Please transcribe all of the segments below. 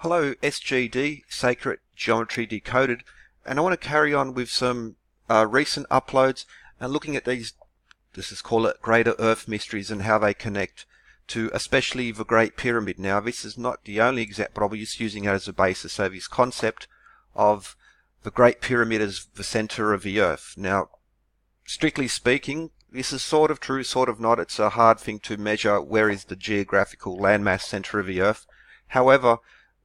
Hello, SGD, Sacred Geometry Decoded, and I want to carry on with some recent uploads and looking at these, this is called it Greater Earth Mysteries and how they connect to especially the Great Pyramid. Now, this is not the only example, but I'll be just using it as a basis. So this concept of the Great Pyramid as the center of the Earth. Now, strictly speaking, this is sort of true, sort of not. It's a hard thing to measure where is the geographical landmass center of the Earth. However,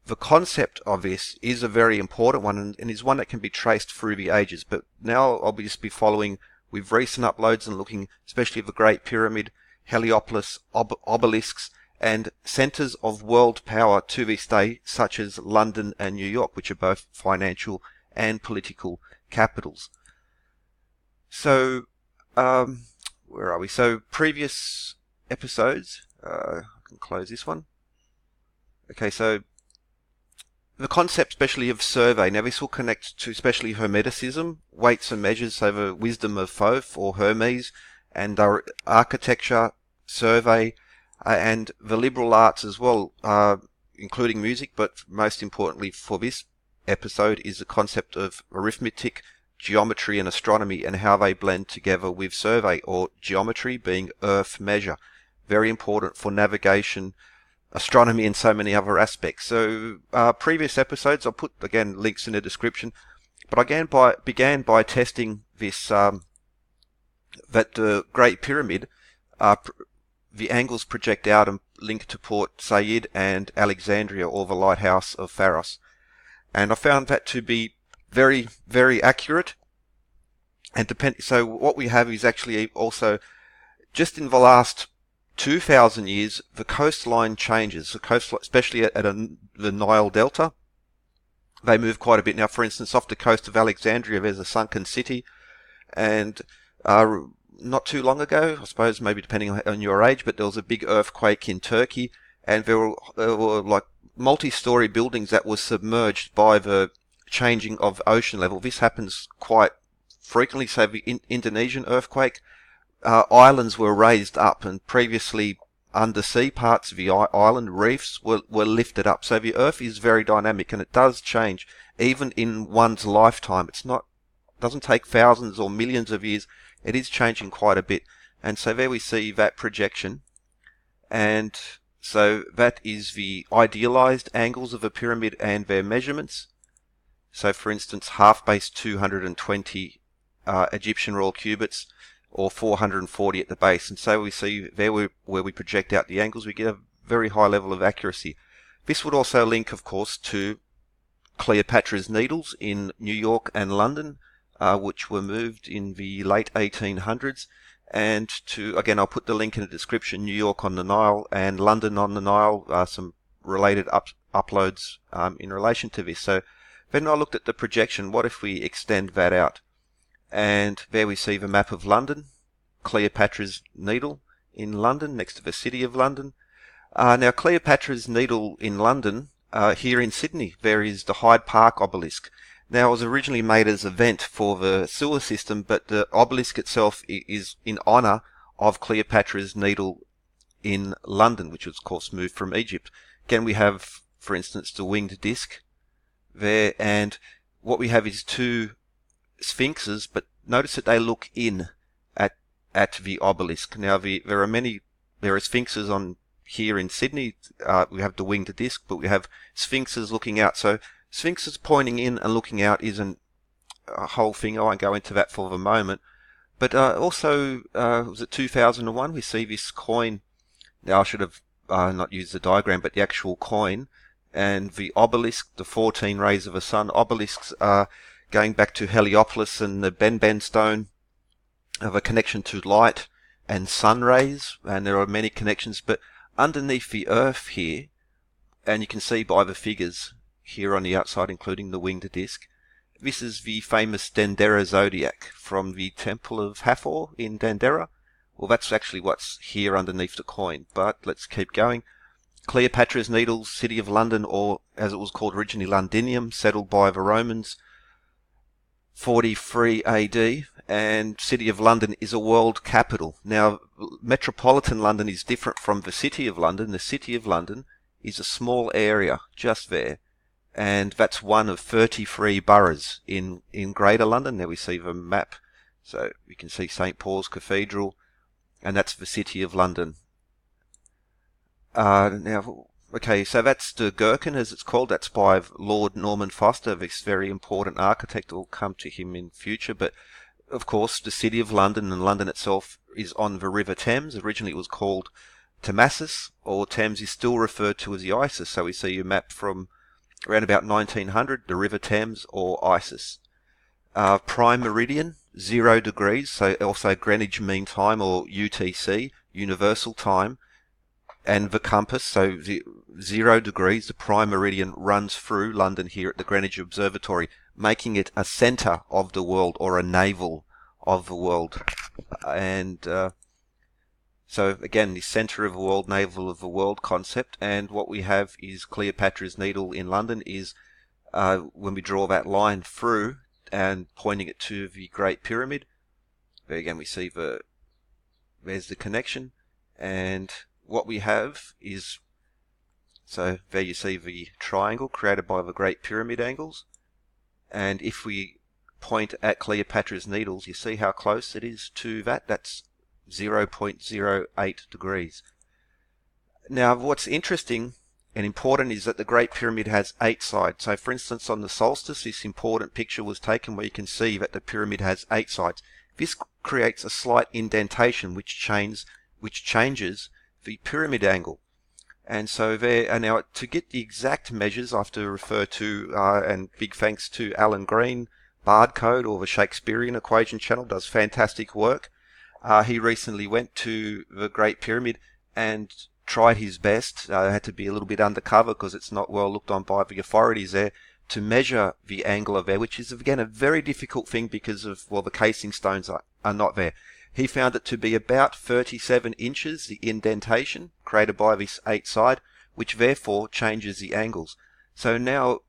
the concept of this is a very important one and is one that can be traced through the ages. But now I'll just be following with recent uploads and looking especially at the Great Pyramid, Heliopolis, obelisks, and centers of world power to this day, such as London and New York, which are both financial and political capitals. So, where are we? So, previous episodes, I can close this one. Okay, so the concept especially of survey, now this will connect to especially Hermeticism, weights and measures, so the wisdom of Thoth or Hermes, and our architecture, survey, and the liberal arts as well, including music, but most importantly for this episode is the concept of arithmetic, geometry and astronomy and how they blend together with survey, or geometry being earth measure. Very important for navigation, astronomy and so many other aspects. So previous episodes, I'll put again links in the description, but I began by testing this, that the Great Pyramid, the angles project out and link to Port Said and Alexandria, or the lighthouse of Pharos. And I found that to be very, very accurate. And so what we have is actually also, just in the last 2,000 years, the coastline changes. The coastline, especially at the Nile Delta, they move quite a bit. Now, for instance, off the coast of Alexandria, there's a sunken city, and not too long ago, I suppose, maybe depending on your age, but there was a big earthquake in Turkey, and there were like multi-story buildings that were submerged by the changing of ocean level. This happens quite frequently. So the Indonesian earthquake, islands were raised up, and previously undersea parts of the island reefs were lifted up. So the earth is very dynamic, and it does change even in one's lifetime. Doesn't take thousands or millions of years. It is changing quite a bit. And so there we see that projection, and so that is the idealized angles of a pyramid and their measurements. So for instance, half base 220 Egyptian royal cubits, or 440 at the base. And so we see there where we project out the angles, we get a very high level of accuracy. This would also link, of course, to Cleopatra's Needles in New York and London, which were moved in the late 1800s. And to, again, I'll put the link in the description, New York on the Nile and London on the Nile, some related uploads in relation to this. So then I looked at the projection. What if we extend that out? And there we see the map of London, Cleopatra's Needle in London, next to the city of London. Now, Cleopatra's Needle in London, here in Sydney, there is the Hyde Park obelisk. Now, it was originally made as a vent for the sewer system, but the obelisk itself is in honour of Cleopatra's Needle in London, which was, of course, moved from Egypt. Again, we have, for instance, the winged disc there, and what we have is two sphinxes, but notice that they look in at the obelisk. Now, there are sphinxes on here in Sydney. We have the winged disc, but we have sphinxes looking out. So sphinxes pointing in and looking out isn't a whole thing. I won't go into that for the moment. But also, was it 2001? We see this coin. Now, I should have not used the diagram, but the actual coin and the obelisk, the 14 rays of the sun. Obelisks are going back to Heliopolis and the Ben stone, of a connection to light and sun rays, and there are many connections. But underneath the earth here, and you can see by the figures here on the outside, including the winged disc, this is the famous Dendera zodiac from the Temple of Hathor in Dendera. Well, that's actually what's here underneath the coin, but let's keep going. Cleopatra's Needles, City of London, or as it was called originally, Londinium, settled by the Romans, 43 AD, and City of London is a world capital. Now, metropolitan London is different from the City of London. The City of London is a small area just there, and that's one of 33 boroughs in Greater London. There we see the map, so we can see St Paul's Cathedral, and that's the City of London. Now, okay, so that's the Gherkin, as it's called. That's by Lord Norman Foster, this very important architect. We'll come to him in future, but of course, the City of London and London itself is on the River Thames. Originally, it was called Thamesis, or Thames is still referred to as the Isis. So we see a map from around about 1900, the River Thames or Isis. Prime meridian, 0 degrees, so also Greenwich Mean Time or UTC, Universal Time, and the compass, so 0 degrees, the prime meridian runs through London here at the Greenwich Observatory, making it a centre of the world, or a navel of the world. And so again, the centre of the world, navel of the world concept. And what we have is Cleopatra's Needle in London is when we draw that line through and pointing it to the Great Pyramid. There again we see there's the connection, and what we have is, so there you see the triangle created by the Great Pyramid angles, and if we point at Cleopatra's Needles, you see how close it is to that. That's 0.08 degrees. Now, what's interesting and important is that the Great Pyramid has 8 sides. So for instance, on the solstice, this important picture was taken where you can see that the pyramid has 8 sides. This creates a slight indentation which changes the pyramid angle. And so there, and now to get the exact measures, I have to refer to, and big thanks to Alan Green, Bard Code, or the Shakespearean Equation channel, does fantastic work. He recently went to the Great Pyramid and tried his best. Had to be a little bit undercover because it's not well looked on by the authorities there, to measure the angle of there, which is again a very difficult thing because of, well, the casing stones are not there. He found it to be about 37 inches, the indentation created by this 8 side, which therefore changes the angles. So now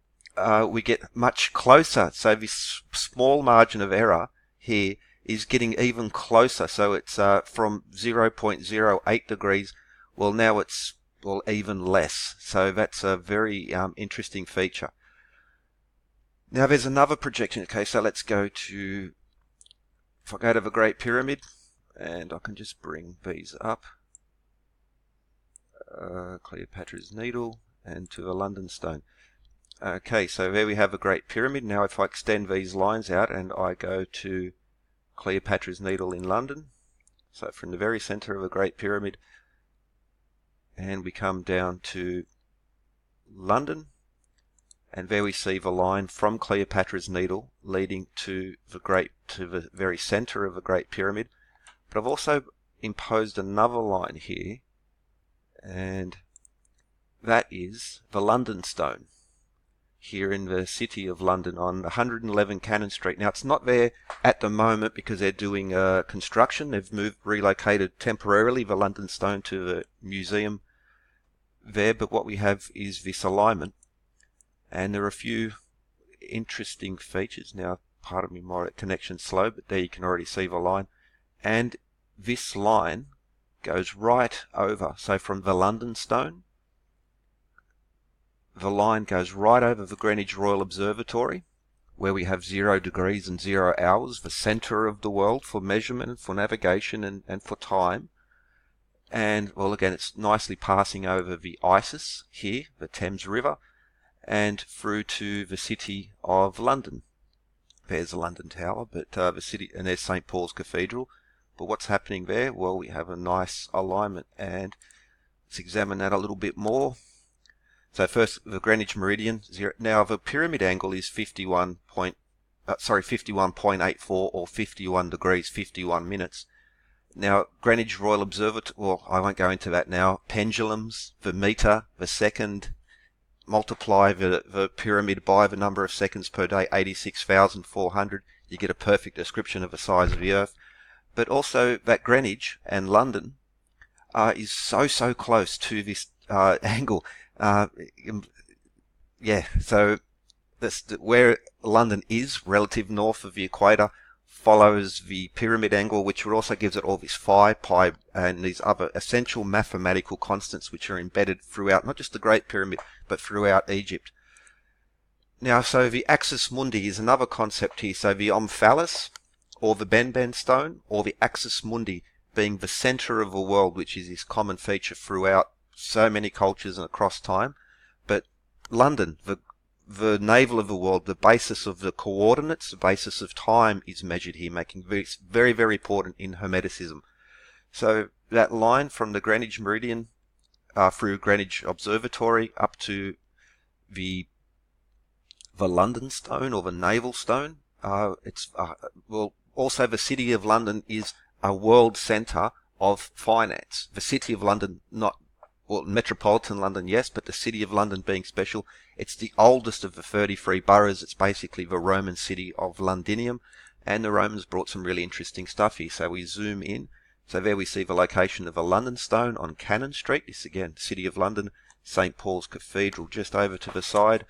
we get much closer. So this small margin of error here is getting even closer. So it's from 0.08 degrees. Well, now it's, well, even less. So that's a very interesting feature. Now there's another projection. Okay, so let's go to, if I go to the Great Pyramid, and I can just bring these up, Cleopatra's Needle, and to the London Stone. Okay, so there we have a Great Pyramid. Now if I extend these lines out and I go to Cleopatra's Needle in London, so from the very centre of a Great Pyramid, and we come down to London, and there we see the line from Cleopatra's Needle leading to the very centre of the Great Pyramid. But I've also imposed another line here, and that is the London Stone here in the City of London on 111 Cannon Street. Now it's not there at the moment because they're doing construction. They've relocated temporarily the London Stone to the museum there, but what we have is this alignment, and there are a few interesting features. Now, pardon me, my connection's slow, but there you can already see the line, and this line goes right over. So from the London Stone, the line goes right over the Greenwich Royal Observatory, where we have 0 degrees and 0 hours, the centre of the world for measurement, for navigation, and for time. And, well, again, it's nicely passing over the Isis here, the Thames River, and through to the City of London. There's the London Tower, but the city, and there's St Paul's Cathedral. But what's happening there? Well, we have a nice alignment, and let's examine that a little bit more. So first, the Greenwich Meridian. Now the pyramid angle is 51.84 or 51 degrees, 51 minutes. Now, Greenwich Royal Observatory, well, I won't go into that now. Pendulums, the metre, the second, multiply the pyramid by the number of seconds per day, 86,400. You get a perfect description of the size of the Earth. But also that Greenwich and London is so close to this angle. Yeah, so where London is, relative north of the equator, follows the pyramid angle, which also gives it all this phi, pi, and these other essential mathematical constants which are embedded throughout, not just the Great Pyramid, but throughout Egypt. Now, so the axis mundi is another concept here. So the omphalos, or the Benben stone, or the axis mundi being the center of the world, which is this common feature throughout so many cultures and across time. But London, the navel of the world, the basis of the coordinates, the basis of time is measured here, making very, very important in Hermeticism. So that line from the Greenwich Meridian through Greenwich Observatory up to the London stone or the navel stone. Well, also the City of London is a world centre of finance. The City of London, not well, metropolitan London, yes, but the City of London being special. It's the oldest of the 33 boroughs. It's basically the Roman city of Londinium, and the Romans brought some really interesting stuff here. So we zoom in. So there we see the location of a London stone on Cannon Street. This again, City of London, St. Paul's Cathedral just over to the side.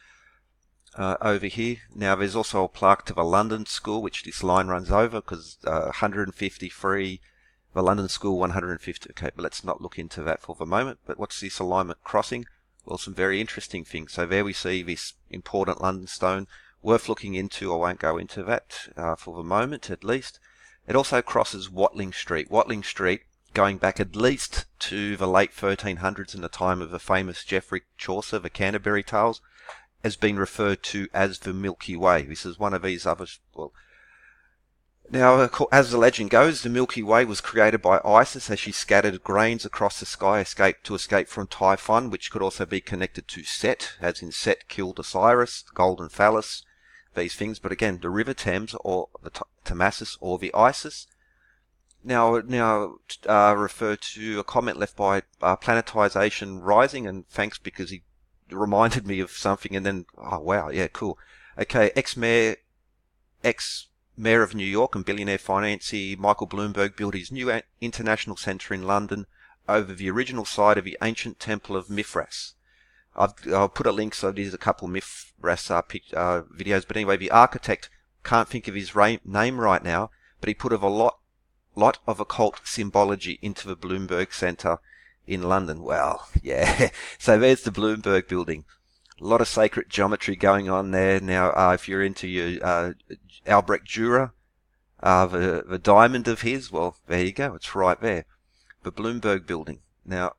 Over here. Now there's also a plaque to the London School, which this line runs over because 153, the London School 150. Okay, but let's not look into that for the moment. But what's this alignment crossing? Well, some very interesting things. So there we see this important London stone, worth looking into. I won't go into that for the moment, at least. It also crosses Watling Street. Watling Street, going back at least to the late 1300s in the time of the famous Geoffrey Chaucer, the Canterbury Tales, has been referred to as the Milky Way. This is one of these others. Well, now, as the legend goes, the Milky Way was created by Isis as she scattered grains across the sky to escape from Typhon, which could also be connected to Set, as in Set killed Osiris, the golden phallus, these things. But again, the River Thames, or the Thamassus, or the Isis, now refer to a comment left by Planetization Rising, and thanks because he reminded me of something, and then, oh wow, yeah, cool. Okay, ex-mayor of New York and billionaire financier Michael Bloomberg built his new international centre in London over the original site of the ancient temple of Mithras. I'll put a link, so there's a couple of Mithras videos, but anyway, the architect, can't think of his name right now, but he put a lot of occult symbology into the Bloomberg Centre in London. Well, yeah. So there's the Bloomberg building. A lot of sacred geometry going on there. Now, if you're into your Albrecht Dürer, the diamond of his, well, there you go. It's right there. The Bloomberg building. Now,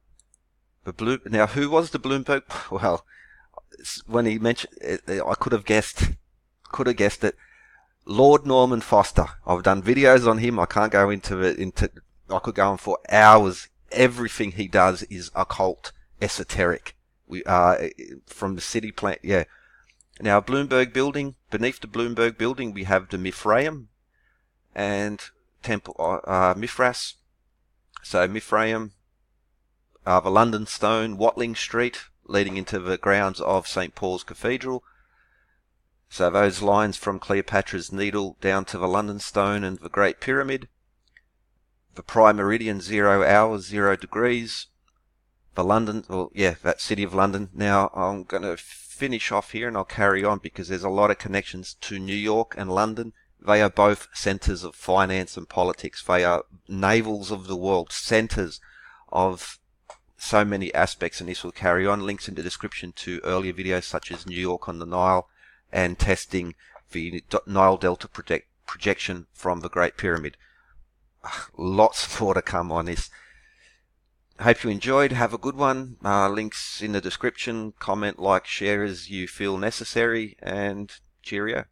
who was the Bloomberg? Well, when he mentioned it, I could have guessed it. Lord Norman Foster. I've done videos on him. I can't go into it. I could go on for hours. Everything he does is occult, esoteric. We from the city plan. Yeah. Now, Bloomberg building. Beneath the Bloomberg building, we have the Mithraeum and Temple Mithras. So Mithraeum, the London Stone, Watling Street, leading into the grounds of St. Paul's Cathedral. So those lines from Cleopatra's Needle down to the London Stone and the Great Pyramid. The prime meridian, 0 hours, 0 degrees. The London, well, yeah, that City of London. Now, I'm going to finish off here and I'll carry on because there's a lot of connections to New York and London. They are both centers of finance and politics. They are navels of the world, centers of so many aspects, and this will carry on. Links in the description to earlier videos such as New York on the Nile and testing the Nile Delta projection from the Great Pyramid. Lots more to come on this. Hope you enjoyed. Have a good one. Links in the description. Comment, like, share as you feel necessary, and cheerio.